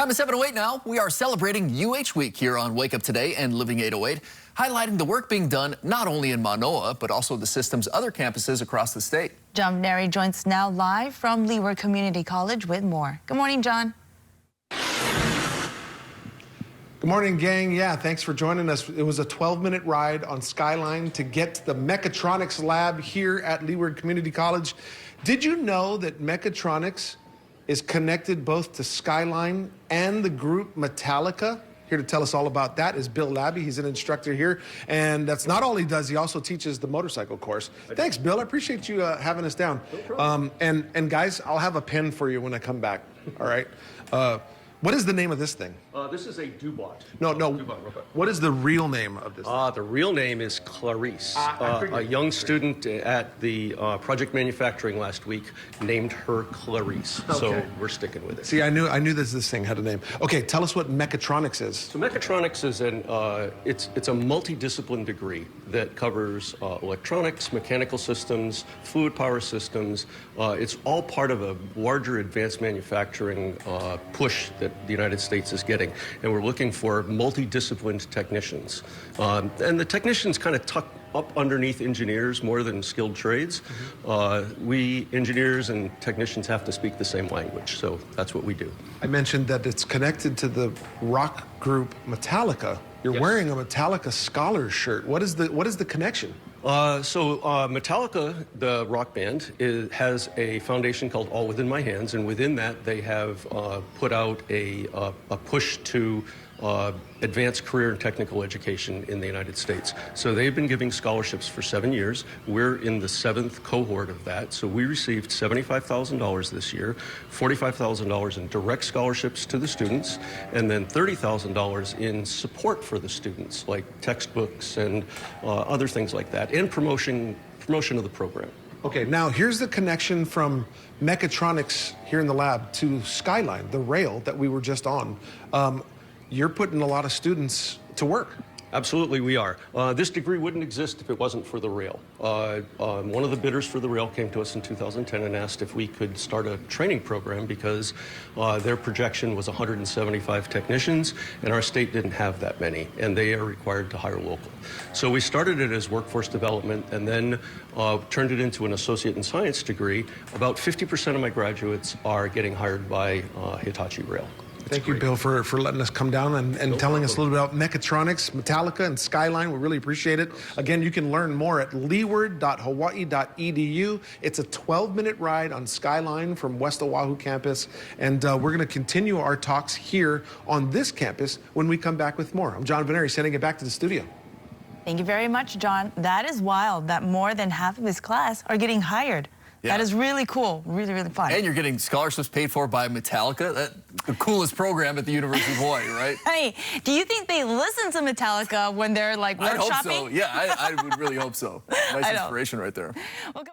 Time is 7:08 now. We are celebrating UH Week here on Wake Up Today and Living 808, highlighting the work being done not only in Manoa, but also the system's other campuses across the state. John Neri joins us now live from Leeward Community College with more. Good morning, John. Good morning, gang. Yeah, thanks for joining us. It was a 12-minute ride on Skyline to get to the mechatronics lab here at Leeward Community College. Did you know that mechatronics is connected both to Skyline and the group Metallica? Here to tell us all about that is Bill Labby. He's an instructor here, and that's not all he does. He also teaches the motorcycle course. Thanks, Bill. I appreciate you having us down. No problem. And guys, I'll have a pen for you when I come back. All right. What is the name of this thing? This is a Dubot. No. Dubot robot. What is the real name of this? The real name is Clarice. A young student at the project manufacturing last week named her Clarice. Okay. So we're sticking with it. See, I knew this thing had a name. Okay, tell us what mechatronics is. So mechatronics is it's a multidiscipline degree that covers electronics, mechanical systems, fluid power systems. It's all part of a larger advanced manufacturing push that the United States is getting, and we're looking for multidisciplined technicians. And the technicians kind of tuck up underneath engineers more than skilled trades. We engineers and technicians have to speak the same language, so that's what we do. I mentioned that it's connected to the rock group Metallica. You're Yes. wearing a Metallica Scholars shirt. What is the connection? Metallica, the rock band, has a foundation called All Within My Hands, and within that they have put out a push to advance career and technical education in the United States. So they've been giving scholarships for 7 years. We're in the 7th cohort of that. So we received $75,000 this year, $45,000 in direct scholarships to the students, and then $30,000 in support for the students, like textbooks and other things like that, and promotion of the program. Okay, now here's the connection from mechatronics here in the lab to Skyline, the rail that we were just on. You're putting a lot of students to work. Absolutely, we are. This degree wouldn't exist if it wasn't for the rail. One of the bidders for the rail came to us in 2010 and asked if we could start a training program because their projection was 175 technicians, and our state didn't have that many, and they are required to hire local. So we started it as workforce development and then turned it into an associate in science degree. About 50% of my graduates are getting hired by Hitachi Rail. Thank you, Bill, for letting us come down and telling us a little bit about mechatronics, Metallica, and Skyline. We really appreciate it. Again, you can learn more at leeward.hawaii.edu. It's a 12-minute ride on Skyline from West Oahu campus, and we're going to continue our talks here on this campus when we come back with more. I'm John Veneri, sending it back to the studio. Thank you very much, John. That is wild that more than half of his class are getting hired. Yeah. That is really cool, really, really fun. And you're getting scholarships paid for by Metallica, the coolest program at the University of Hawaii, right? Hey, do you think they listen to Metallica when they're like workshopping? I hope so. Yeah, I would really hope so. Nice inspiration right there. Well,